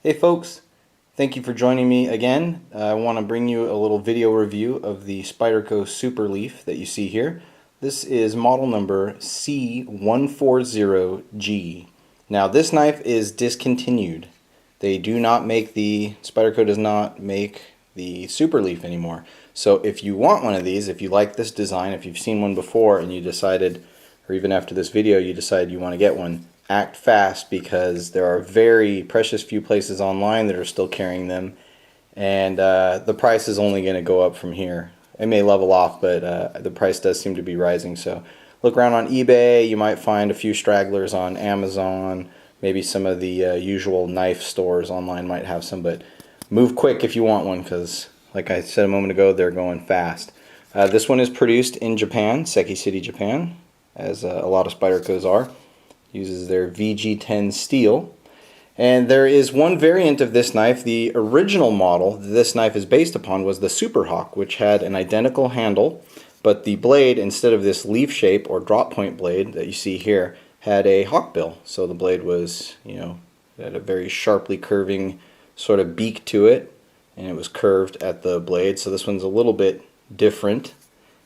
Hey folks, thank you for joining me again. I want to bring you a little video review of the Spyderco Superleaf that you see here. This is model number C140G. Now this knife is discontinued. They do not make Spyderco does not make the Superleaf anymore. So if you want one of these, if you like this design, if you've seen one before and you decided, or even after this video you decide you want to get one, act fast because there are very precious few places online that are still carrying them, and the price is only going to go up from here. It may level off, but the price does seem to be rising. So look around on eBay. You might find a few stragglers on Amazon. Maybe some of the usual knife stores online might have some, but move quick if you want one because, like I said a moment ago, they're going fast. This one is produced in Japan, Seki City, Japan, as a lot of Spydercos are. Uses their VG10 steel. And there is one variant of this knife. The original model this knife is based upon was the Superhawk, which had an identical handle, but the blade, instead of this leaf shape or drop point blade that you see here, had a hawkbill. So the blade was, had a very sharply curving sort of beak to it, and it was curved at the blade. So this one's a little bit different.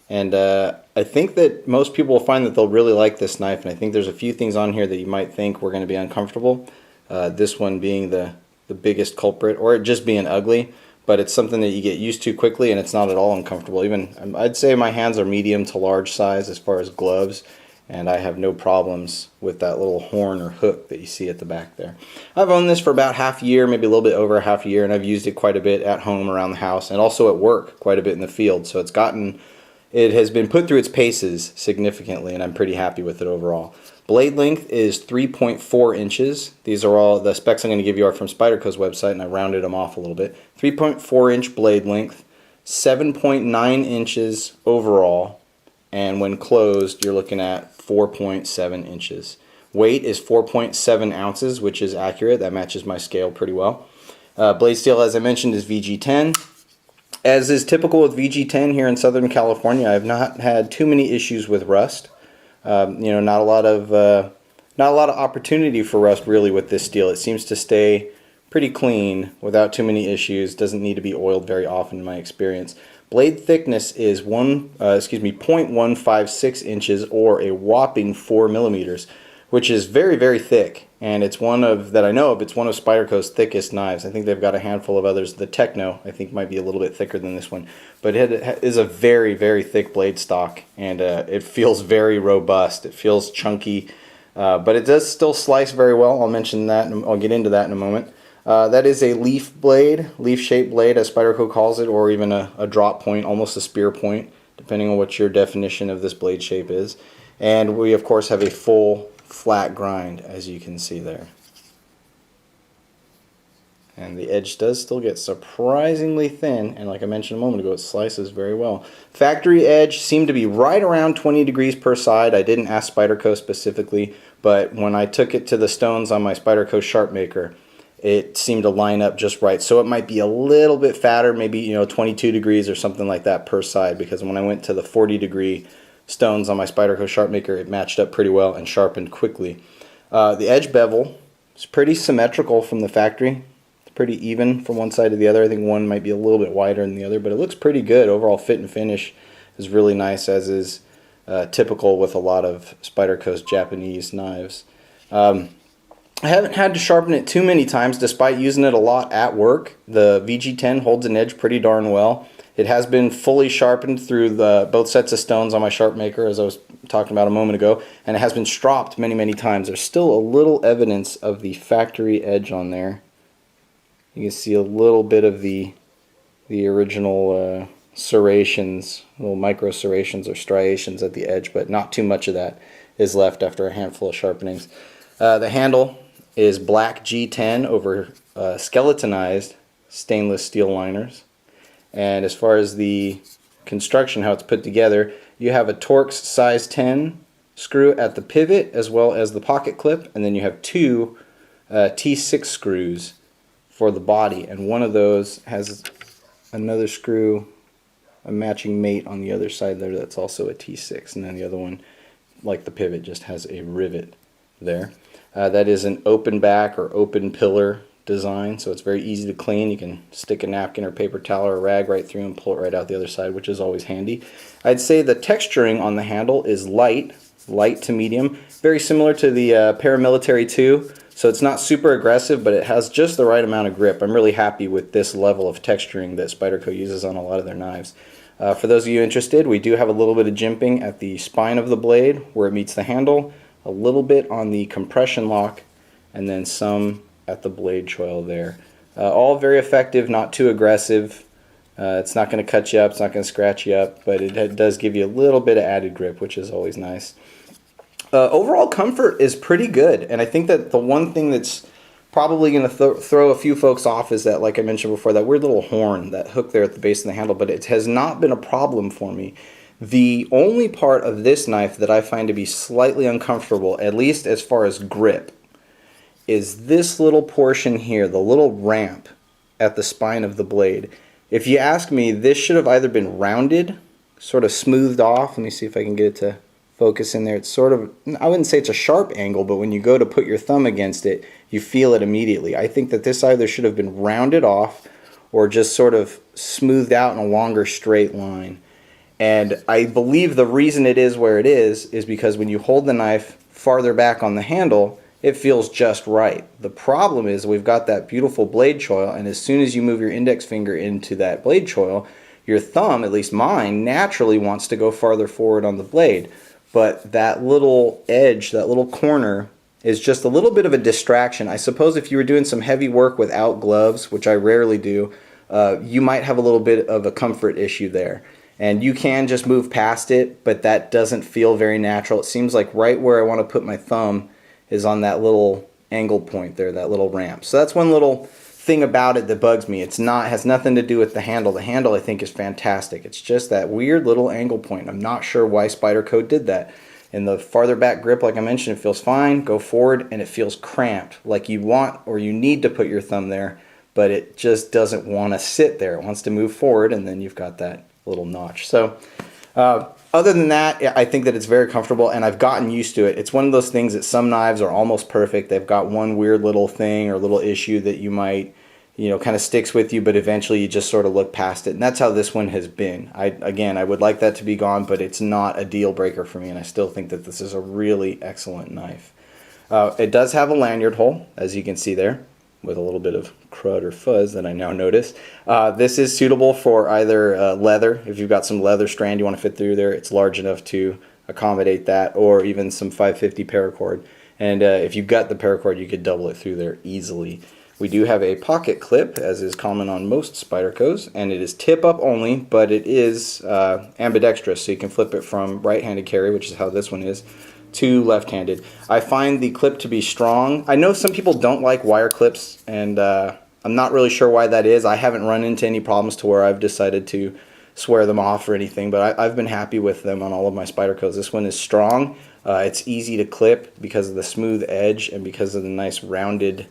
And I think that most people will find that they'll really like this knife, and I think there's a few things on here that you might think were going to be uncomfortable. This one being the biggest culprit, or it just being ugly, but it's something that you get used to quickly and it's not at all uncomfortable. Even, I'd say my hands are medium to large size as far as gloves, and I have no problems with that little horn or hook that you see at the back there. I've owned this for about half a year, maybe a little bit over half a year, and I've used it quite a bit at home, around the house, and also at work quite a bit in the field. So it has been put through its paces significantly, and I'm pretty happy with it overall. Blade length is 3.4 inches. These are all the specs I'm going to give you are from Spyderco's website, and I rounded them off a little bit. 3.4 inch blade length, 7.9 inches overall, and when closed you're looking at 4.7 inches. Weight is 4.7 ounces, which is accurate. That matches my scale pretty well. Blade steel, as I mentioned, is VG10. As is typical with VG10 here in Southern California, I've not had too many issues with rust. Not a lot of opportunity for rust really with this steel. It seems to stay pretty clean without too many issues. Doesn't need to be oiled very often in my experience. Blade thickness is 0.156 inches, or a whopping 4 millimeters, which is very, very thick. And it's one of, that I know of, it's one of Spyderco's thickest knives. I think they've got a handful of others. The Techno, I think, might be a little bit thicker than this one. But it is a very, very thick blade stock, and it feels very robust. It feels chunky, but it does still slice very well. I'll mention that, and I'll get into that in a moment. That is a leaf blade, leaf-shaped blade, as Spyderco calls it, or even a drop point, almost a spear point, depending on what your definition of this blade shape is. And we, of course, have a full flat grind, as you can see there, and the edge does still get surprisingly thin, and like I mentioned a moment ago, it slices very well. Factory edge seemed to be right around 20 degrees per side. I didn't ask Spyderco specifically, but when I took it to the stones on my Spyderco sharp maker, it seemed to line up just right. So it might be a little bit fatter, maybe 22 degrees or something like that per side, because when I went to the 40-degree stones on my Spyderco sharp maker, it matched up pretty well and sharpened quickly. The edge bevel is pretty symmetrical from the factory. It's pretty even from one side to the other. I think one might be a little bit wider than the other, but it looks pretty good. Overall fit and finish is really nice, as is typical with a lot of Spyderco's Japanese knives. I haven't had to sharpen it too many times, despite using it a lot at work. The VG10 holds an edge pretty darn well. It has been fully sharpened through both sets of stones on my sharp maker, as I was talking about a moment ago, and it has been stropped many, many times. There's still a little evidence of the factory edge on there. You can see a little bit of the original serrations, little micro serrations or striations at the edge, but not too much of that is left after a handful of sharpenings. The handle is black G10 over skeletonized stainless steel liners. And as far as the construction, how it's put together, you have a Torx size 10 screw at the pivot as well as the pocket clip, and then you have two T6 screws for the body, and one of those has another screw, a matching mate on the other side there that's also a T6, and then the other one, like the pivot, just has a rivet there. That is an open back or open pillar design, so it's very easy to clean. You can stick a napkin or paper towel or a rag right through and pull it right out the other side, which is always handy. I'd say the texturing on the handle is light to medium, very similar to the Paramilitary 2. So it's not super aggressive, but it has just the right amount of grip. I'm really happy with this level of texturing that Spyderco uses on a lot of their knives. For those of you interested, we do have a little bit of jimping at the spine of the blade where it meets the handle, a little bit on the compression lock, and then some at the blade choil there. All very effective, not too aggressive. It's not going to cut you up, it's not going to scratch you up, but it does give you a little bit of added grip, which is always nice. Overall comfort is pretty good, and I think that the one thing that's probably going to throw a few folks off is that, like I mentioned before, that weird little horn, that hook there at the base of the handle, but it has not been a problem for me. The only part of this knife that I find to be slightly uncomfortable, at least as far as grip, is this little portion here, the little ramp at the spine of the blade. If you ask me, this should have either been rounded, sort of smoothed off. Let me see if I can get it to focus in there. It's sort of, I wouldn't say it's a sharp angle, but when you go to put your thumb against it, you feel it immediately. I think that this either should have been rounded off or just sort of smoothed out in a longer straight line. And I believe the reason it is where it is because when you hold the knife farther back on the handle, it feels just right. The problem is we've got that beautiful blade choil, and as soon as you move your index finger into that blade choil, your thumb, at least mine, naturally wants to go farther forward on the blade. But that little edge, that little corner, is just a little bit of a distraction. I suppose if you were doing some heavy work without gloves, which I rarely do, you might have a little bit of a comfort issue there. And you can just move past it, but that doesn't feel very natural. It seems like right where I want to put my thumb is on that little angle point there, that little ramp. So that's one little thing about it that bugs me. It's not, has nothing to do with the handle. The handle, I think, is fantastic. It's just that weird little angle point. I'm not sure why Spyderco did that. In the farther back grip, like I mentioned, it feels fine. Go forward and it feels cramped, like you want or you need to put your thumb there, but it just doesn't want to sit there. It wants to move forward, and then you've got that little notch. So other than that, I think that it's very comfortable, and I've gotten used to it. It's one of those things that some knives are almost perfect. They've got one weird little thing or little issue that you might, you know, kind of sticks with you, but eventually you just sort of look past it. And that's how this one has been. Again, I would like that to be gone, but it's not a deal breaker for me, and I still think that this is a really excellent knife. It does have a lanyard hole, as you can see there, with a little bit of crud or fuzz that I now notice. This is suitable for either leather. If you've got some leather strand you want to fit through there, it's large enough to accommodate that, or even some 550 paracord. And if you've got the paracord, you could double it through there easily. We do have a pocket clip, as is common on most Spydercos, and it is tip up only, but it is ambidextrous, so you can flip it from right-handed carry, which is how this one is, to left-handed. I find the clip to be strong. I know some people don't like wire clips, and I'm not really sure why that is. I haven't run into any problems to where I've decided to swear them off or anything, but I've been happy with them on all of my Spydercos. This one is strong. It's easy to clip because of the smooth edge and because of the nice rounded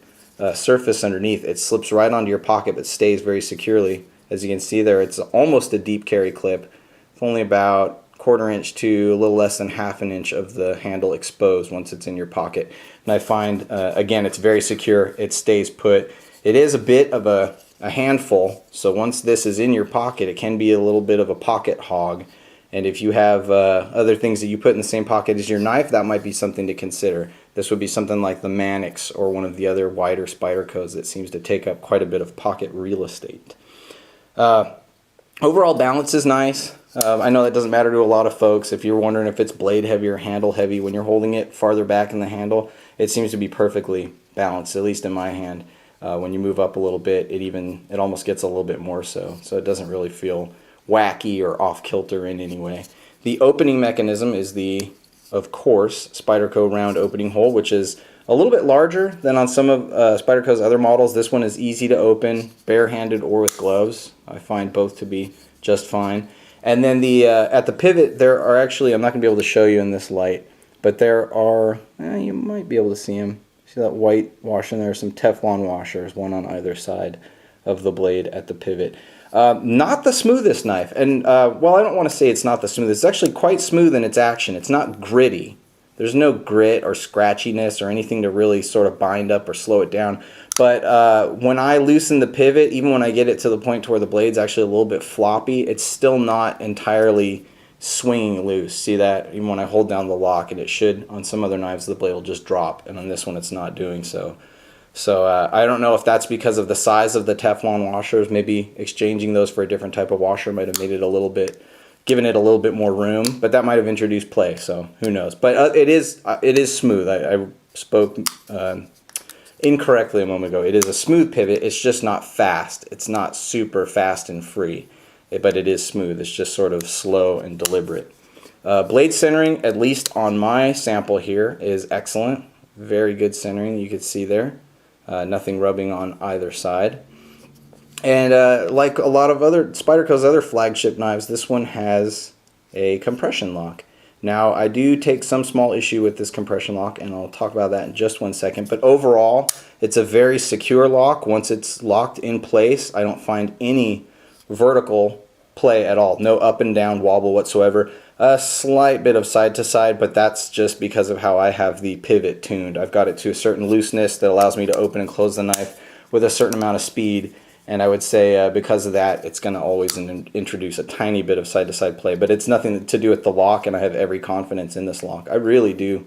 surface underneath. It slips right onto your pocket but stays very securely. As you can see there, it's almost a deep carry clip. It's only about 1/4 inch to a little less than 1/2 inch of the handle exposed once it's in your pocket. And I find, again, it's very secure. It stays put. It is a bit of a handful, so once this is in your pocket, it can be a little bit of a pocket hog. And if you have other things that you put in the same pocket as your knife, that might be something to consider. This would be something like the Mannix or one of the other wider Spydercos that seems to take up quite a bit of pocket real estate. Overall balance is nice. I know that doesn't matter to a lot of folks. If you're wondering if it's blade heavy or handle heavy, when you're holding it farther back in the handle, it seems to be perfectly balanced, at least in my hand. When you move up a little bit, it almost gets a little bit more so it doesn't really feel wacky or off kilter in any way. The opening mechanism is the, of course, Spyderco round opening hole, which is a little bit larger than on some of Spyderco's other models. This one is easy to open, barehanded or with gloves. I find both to be just fine. And then the at the pivot, there are actually, I'm not going to be able to show you in this light, but there are, you might be able to see them. See that white washing there? Some Teflon washers, one on either side of the blade at the pivot. Not the smoothest knife, and well, I don't want to say it's not the smoothest. It's actually quite smooth in its action. It's not gritty, There's no grit or scratchiness or anything to really sort of bind up or slow it down. But when I loosen the pivot, even when I get it to the point to where the blade's actually a little bit floppy, it's still not entirely swinging loose. See that? Even when I hold down the lock, and it should, on some other knives, the blade will just drop, and on this one it's not doing so. So I don't know if that's because of the size of the Teflon washers. Maybe exchanging those for a different type of washer might have made it a little bit, given it a little bit more room, but that might have introduced play, so who knows. But it is smooth. I spoke incorrectly a moment ago. It is a smooth pivot. It's just not fast. It's not super fast and free, but it is smooth. It's just sort of slow and deliberate. Blade centering, at least on my sample here, is excellent. Very good centering, you can see there. Nothing rubbing on either side. And like a lot of other Spyderco's other flagship knives, this one has a compression lock. Now, I do take some small issue with this compression lock, and I'll talk about that in just one second. But overall, it's a very secure lock. Once it's locked in place, I don't find any vertical play at all. No up and down wobble whatsoever. A slight bit of side to side, but that's just because of how I have the pivot tuned. I've got it to a certain looseness that allows me to open and close the knife with a certain amount of speed, and I would say because of that, it's going to always introduce a tiny bit of side to side play, but it's nothing to do with the lock, and I have every confidence in this lock. I really do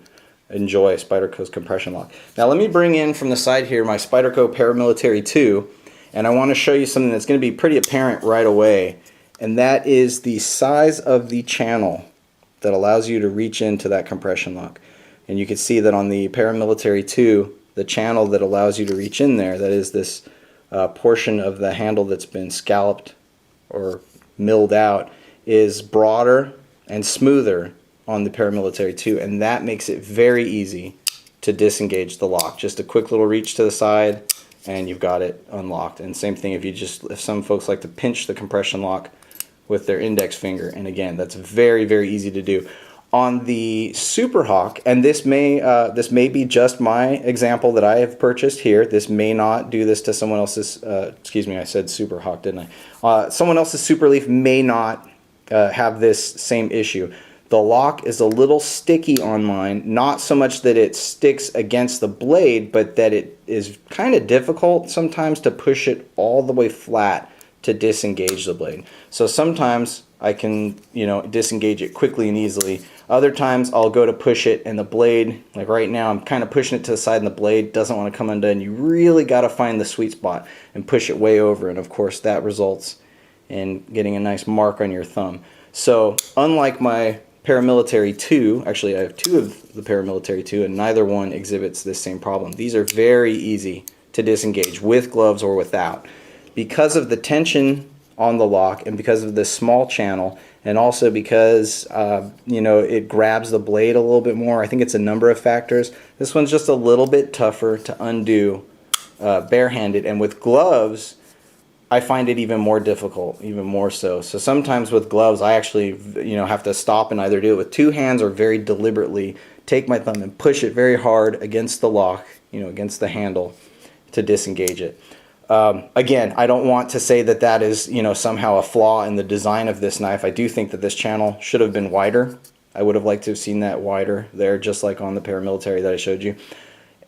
enjoy Spyderco's compression lock. Now let me bring in from the side here my Spyderco Paramilitary 2, and I want to show you something that's going to be pretty apparent right away. And that is the size of the channel that allows you to reach into that compression lock. And you can see that on the Paramilitary 2, the channel that allows you to reach in there, that is this portion of the handle that's been scalloped or milled out, is broader and smoother on the Paramilitary 2. And that makes it very easy to disengage the lock. Just a quick little reach to the side and you've got it unlocked. And same thing if some folks like to pinch the compression lock with their index finger, and again, that's very, very easy to do. On the Superhawk, and this may be just my example that I have purchased here. This may not do this to someone else's. Excuse me, I said Superhawk, didn't I? Someone else's Superleaf may not have this same issue. The lock is a little sticky on mine, not so much that it sticks against the blade, but that it is kind of difficult sometimes to push it all the way flat to disengage the blade. So sometimes I can, disengage it quickly and easily. Other times I'll go to push it and the blade, like right now, I'm kind of pushing it to the side and the blade doesn't want to come undone. You really got to find the sweet spot and push it way over, and of course that results in getting a nice mark on your thumb. So unlike my Paramilitary 2, actually I have two of the Paramilitary 2 and neither one exhibits this same problem. These are very easy to disengage with gloves or without. Because of the tension on the lock and because of this small channel, and also because it grabs the blade a little bit more, I think it's a number of factors, this one's just a little bit tougher to undo barehanded. And with gloves, I find it even more difficult, even more so. So sometimes with gloves, I actually have to stop and either do it with two hands or very deliberately take my thumb and push it very hard against the lock, against the handle to disengage it. Again, I don't want to say that that is, somehow a flaw in the design of this knife. I do think that this channel should have been wider. I would have liked to have seen that wider there, just like on the Paramilitary that I showed you.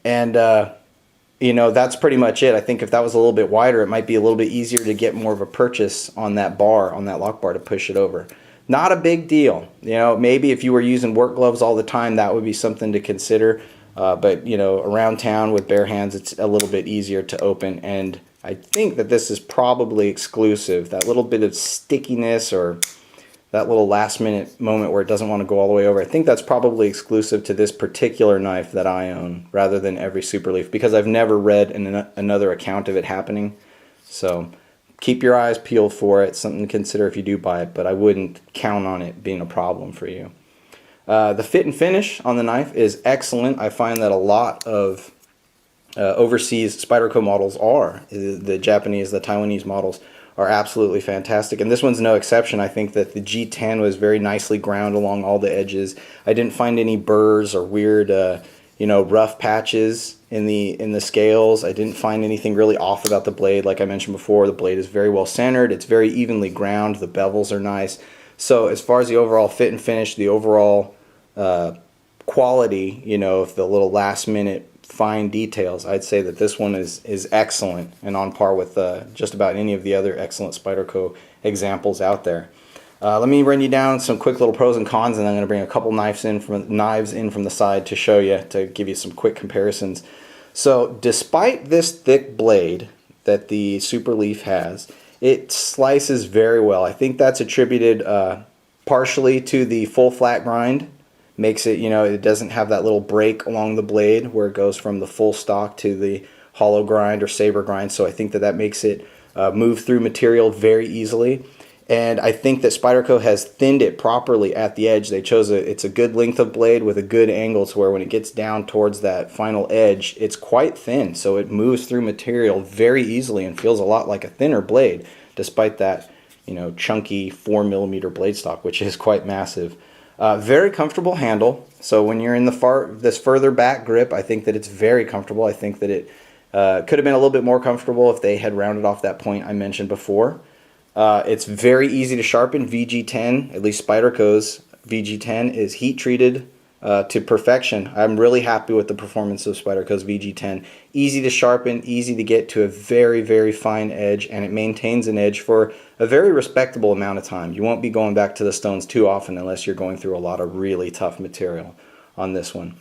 And, that's pretty much it. I think if that was a little bit wider, it might be a little bit easier to get more of a purchase on that bar, on that lock bar, to push it over. Not a big deal. Maybe if you were using work gloves all the time, that would be something to consider. But, around town with bare hands, it's a little bit easier to open. And I think that this is probably exclusive. That little bit of stickiness or that little last minute moment where it doesn't want to go all the way over, I think that's probably exclusive to this particular knife that I own rather than every Superleaf, because I've never read another account of it happening. So keep your eyes peeled for it. Something to consider if you do buy it, but I wouldn't count on it being a problem for you. The fit and finish on the knife is excellent. I find that a lot of overseas Spyderco models are. The Japanese, the Taiwanese models are absolutely fantastic, and this one's no exception. I think that the G10 was very nicely ground along all the edges. I didn't find any burrs or weird, rough patches in the scales. I didn't find anything really off about the blade. Like I mentioned before, the blade is very well centered. It's very evenly ground. The bevels are nice. So as far as the overall fit and finish, the overall quality, you know, of the little last minute fine details, I'd say that this one is excellent and on par with just about any of the other excellent Spyderco examples out there. Let me run you down some quick little pros and cons, and I'm going to bring a couple knives in from the side to show you, to give you some quick comparisons. So despite this thick blade that the Superleaf has, it slices very well. I think that's attributed partially to the full flat grind. Makes it, you know, it doesn't have that little break along the blade where it goes from the full stock to the hollow grind or saber grind. So I think that that makes it move through material very easily. And I think that Spyderco has thinned it properly at the edge. They chose it's a good length of blade with a good angle to where when it gets down towards that final edge, it's quite thin. So it moves through material very easily and feels a lot like a thinner blade, despite that, you know, chunky 4mm blade stock, which is quite massive. Very comfortable handle. So when you're in this further back grip, I think that it's very comfortable. I think that it could have been a little bit more comfortable if they had rounded off that point I mentioned before. It's very easy to sharpen. VG10, at least Spyderco's VG10, is heat treated to perfection. I'm really happy with the performance of Spyderco's VG10. Easy to sharpen, easy to get to a very, very fine edge, and it maintains an edge for a very respectable amount of time. You won't be going back to the stones too often unless you're going through a lot of really tough material on this one.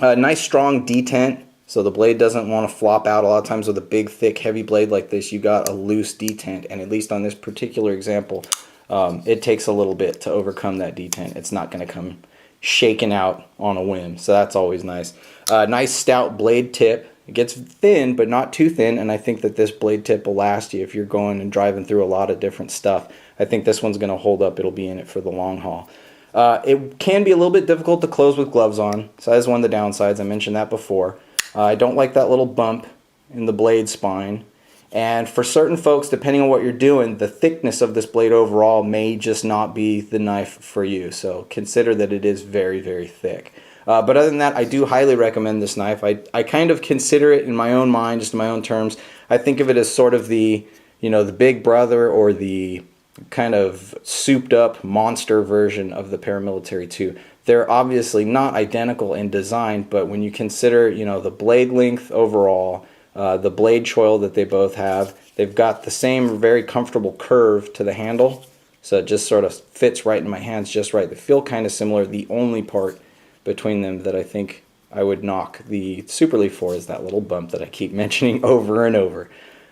Nice strong detent. So the blade doesn't want to flop out. A lot of times with a big, thick, heavy blade like this, you got a loose detent. And at least on this particular example, it takes a little bit to overcome that detent. It's not going to come shaking out on a whim. So that's always nice. Nice stout blade tip. It gets thin, but not too thin. And I think that this blade tip will last you if you're going and driving through a lot of different stuff. I think this one's going to hold up. It'll be in it for the long haul. It can be a little bit difficult to close with gloves on. So that is one of the downsides. I mentioned that before. I don't like that little bump in the blade spine, and for certain folks, depending on what you're doing, the thickness of this blade overall may just not be the knife for you, so consider that it is very, very thick. But other than that, I do highly recommend this knife. I kind of consider it in my own mind, just in my own terms. I think of it as sort of the, you know, the big brother or the kind of souped up monster version of the Paramilitary 2. They're obviously not identical in design, but when you consider, you know, the blade length overall, the blade choil that they both have, they've got the same very comfortable curve to the handle, so it just sort of fits right in my hands just right. They feel kind of similar. The only part between them that I think I would knock the Superleaf for is that little bump that I keep mentioning over and over.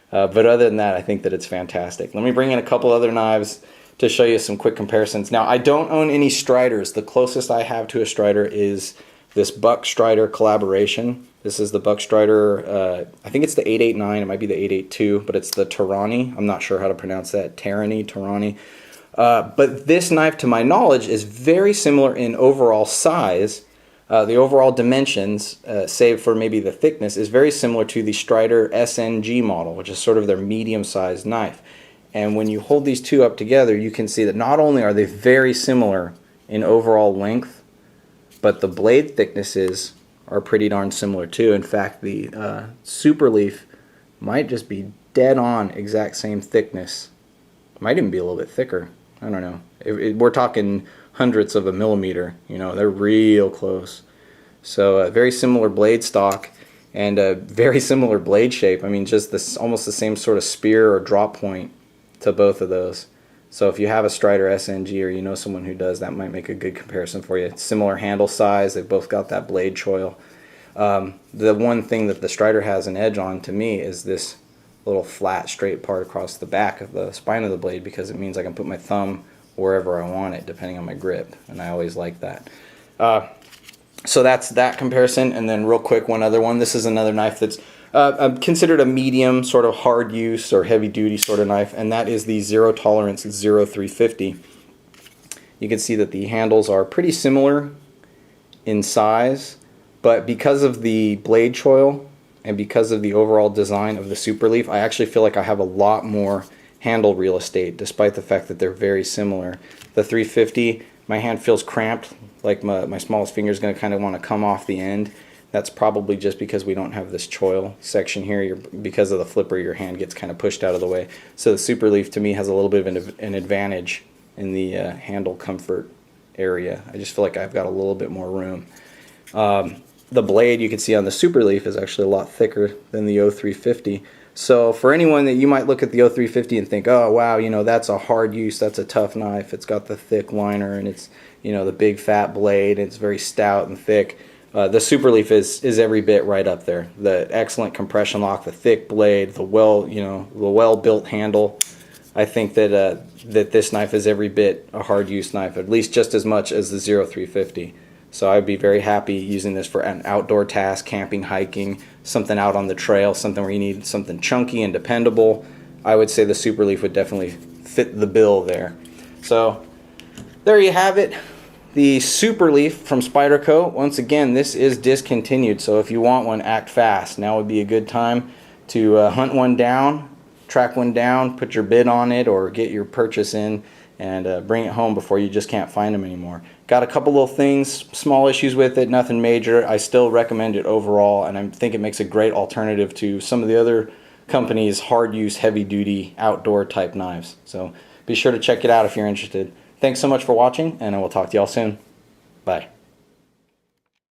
But other than that, I think that it's fantastic. Let me bring in a couple other knives to show you some quick comparisons. Now, I don't own any Striders. The closest I have to a Strider is this Buck Strider collaboration. This is the Buck Strider, I think it's the 889, it might be the 882, but it's the Tarani. I'm not sure how to pronounce that, Tarani. But this knife, to my knowledge, is very similar in overall size. The overall dimensions, save for maybe the thickness, is very similar to the Strider SNG model, which is sort of their medium-sized knife. And when you hold these two up together, you can see that not only are they very similar in overall length, but the blade thicknesses are pretty darn similar too. In fact, the Superleaf might just be dead on exact same thickness. Might even be a little bit thicker. I don't know. We're talking hundredths of a millimeter. You know, they're real close. So very similar blade stock and a very similar blade shape. I mean, just this almost the same sort of spear or drop point to both of those. So if you have a Strider SNG or you know someone who does, that might make a good comparison for you. Similar handle size, they've both got that blade choil. The one thing that the Strider has an edge on to me is this little flat straight part across the back of the spine of the blade, because it means I can put my thumb wherever I want it depending on my grip, and I always like that. So that's that comparison. And then real quick, one other one. This is another knife that's considered a medium sort of hard use or heavy duty sort of knife, and that is the Zero Tolerance 0350. You can see that the handles are pretty similar in size, but because of the blade choil and because of the overall design of the Superleaf, I actually feel like I have a lot more handle real estate despite the fact that they're very similar. The 350, my hand feels cramped, like my smallest finger is going to kind of want to come off the end. That's probably just because we don't have this choil section here. Because of the flipper, your hand gets kind of pushed out of the way. So the Superleaf to me has a little bit of an advantage in the handle comfort area. I just feel like I've got a little bit more room. The blade you can see on the Superleaf is actually a lot thicker than the 0350. So for anyone that you might look at the 0350 and think, oh wow, you know, that's a hard use, that's a tough knife, it's got the thick liner and it's, you know, the big fat blade, it's very stout and thick. The Superleaf is every bit right up there. The excellent compression lock, the thick blade, the well built handle. I think that that this knife is every bit a hard use knife, at least just as much as the 0350. So I'd be very happy using this for an outdoor task, camping, hiking, something out on the trail, something where you need something chunky and dependable. I would say the Superleaf would definitely fit the bill there. So there you have it. The Superleaf from Spyderco. Once again, this is discontinued, so if you want one, act fast. Now would be a good time to hunt one down, track one down, put your bid on it, or get your purchase in and bring it home before you just can't find them anymore. Got a couple little things, small issues with it, nothing major. I still recommend it overall, and I think it makes a great alternative to some of the other companies' hard use, heavy duty, outdoor type knives. So be sure to check it out if you're interested. Thanks so much for watching, and I will talk to y'all soon. Bye.